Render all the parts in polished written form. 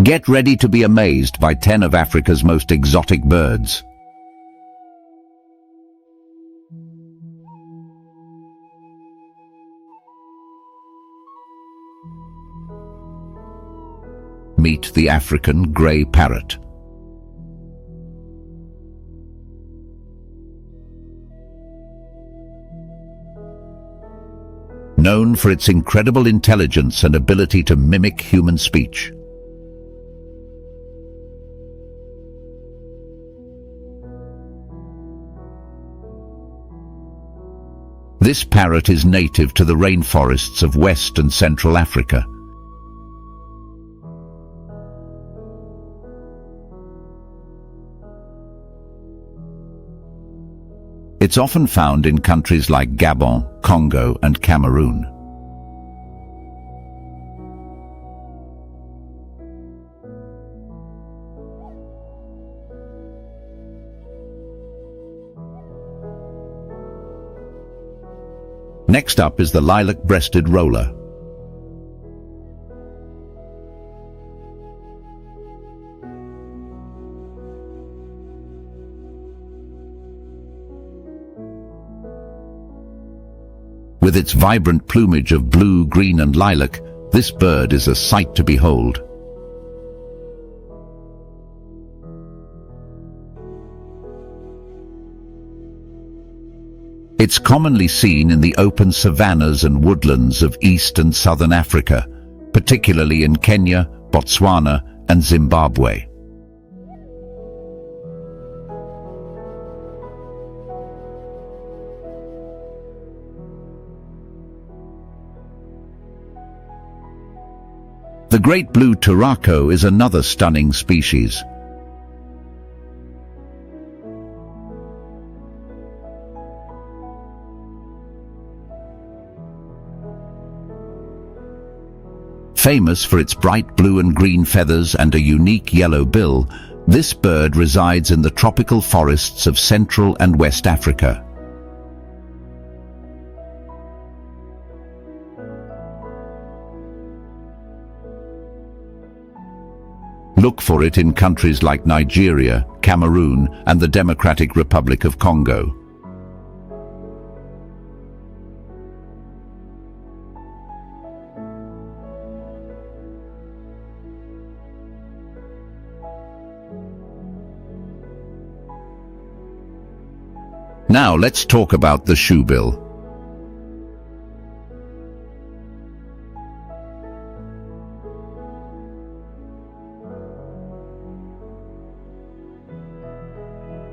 Get ready to be amazed by 10 of Africa's most exotic birds. Meet the African grey parrot. Known for its incredible intelligence and ability to mimic human speech. This parrot is native to the rainforests of West and Central Africa. It's often found in countries like Gabon, Congo, and Cameroon. Next up is the lilac-breasted roller. With its vibrant plumage of blue, green, and lilac, this bird is a sight to behold. It's commonly seen in the open savannas and woodlands of East and Southern Africa, particularly in Kenya, Botswana, and Zimbabwe. The great blue turaco is another stunning species. Famous for its bright blue and green feathers and a unique yellow bill, this bird resides in the tropical forests of Central and West Africa. Look for it in countries like Nigeria, Cameroon, and the Democratic Republic of Congo. Now let's talk about the shoebill.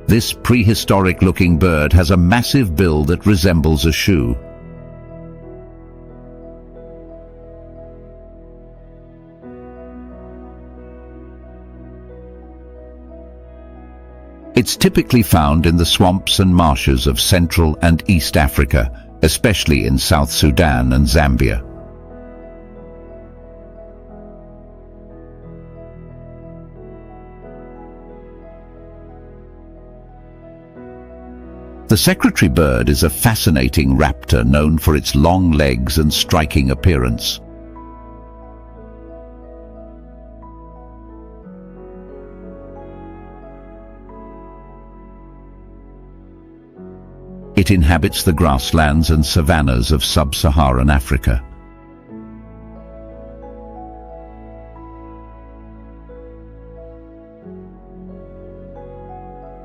This prehistoric-looking bird has a massive bill that resembles a shoe. It's typically found in the swamps and marshes of Central and East Africa, especially in South Sudan and Zambia. The secretary bird is a fascinating raptor known for its long legs and striking appearance. It inhabits the grasslands and savannas of sub-Saharan Africa.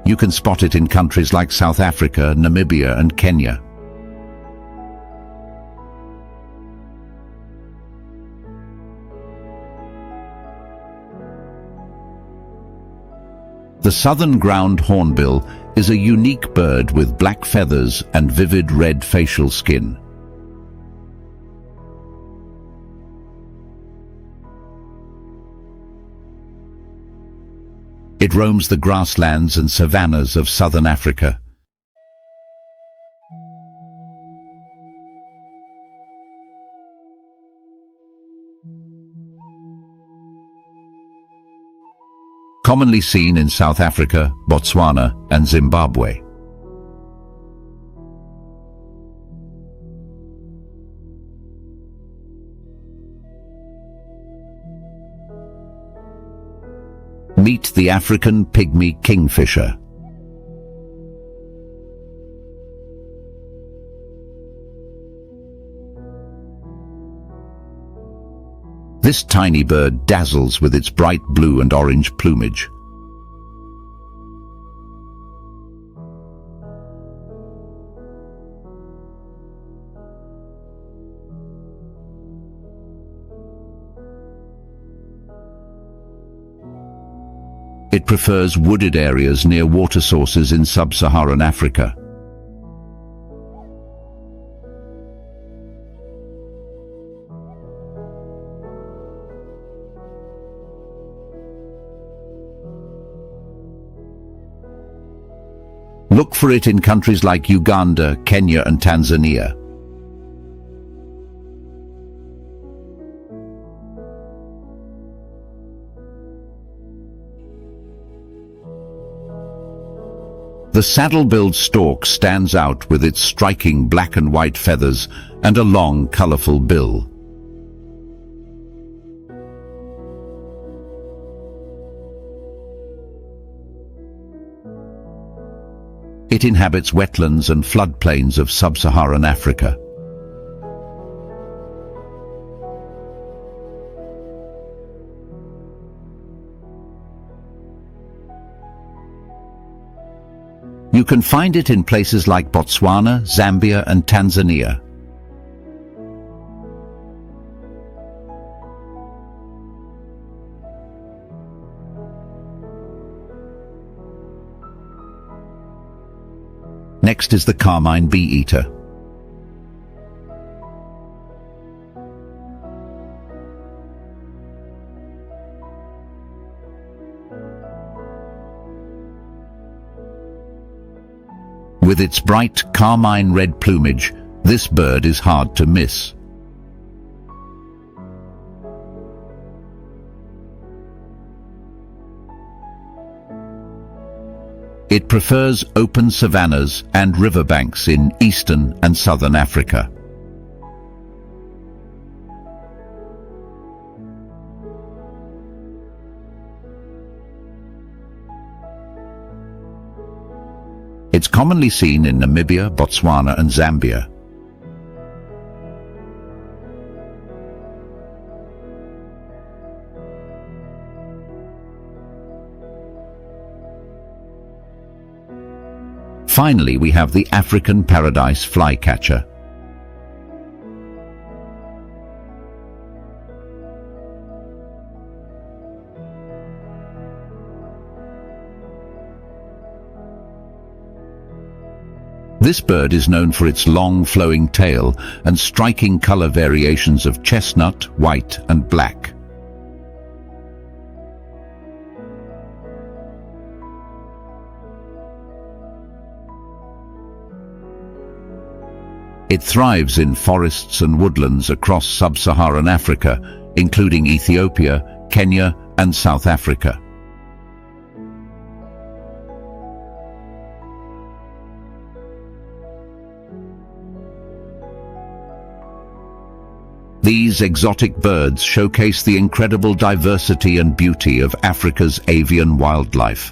You can spot it in countries like South Africa, Namibia, and Kenya. The southern ground hornbill is a unique bird with black feathers and vivid red facial skin. It roams the grasslands and savannas of southern Africa. Commonly seen in South Africa, Botswana, and Zimbabwe. Meet the African pygmy kingfisher. This tiny bird dazzles with its bright blue and orange plumage. It prefers wooded areas near water sources in sub-Saharan Africa. Look for it in countries like Uganda, Kenya and Tanzania. The saddle-billed stork stands out with its striking black and white feathers and a long, colorful bill. It inhabits wetlands and floodplains of sub-Saharan Africa. You can find it in places like Botswana, Zambia and Tanzania. Next is the carmine bee-eater. With its bright carmine red plumage, this bird is hard to miss. It prefers open savannas and riverbanks in eastern and southern Africa. It's commonly seen in Namibia, Botswana and Zambia. Finally, we have the African paradise flycatcher. This bird is known for its long flowing tail and striking color variations of chestnut, white and black. It thrives in forests and woodlands across sub-Saharan Africa, including Ethiopia, Kenya and South Africa. These exotic birds showcase the incredible diversity and beauty of Africa's avian wildlife.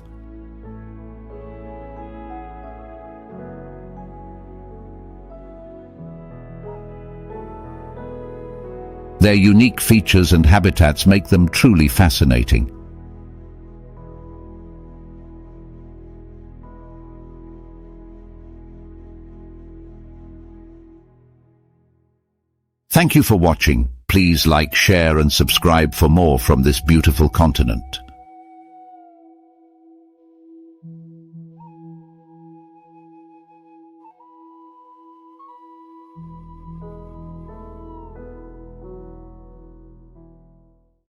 Their unique features and habitats make them truly fascinating. Thank you for watching. Please like, share and subscribe for more from this beautiful continent.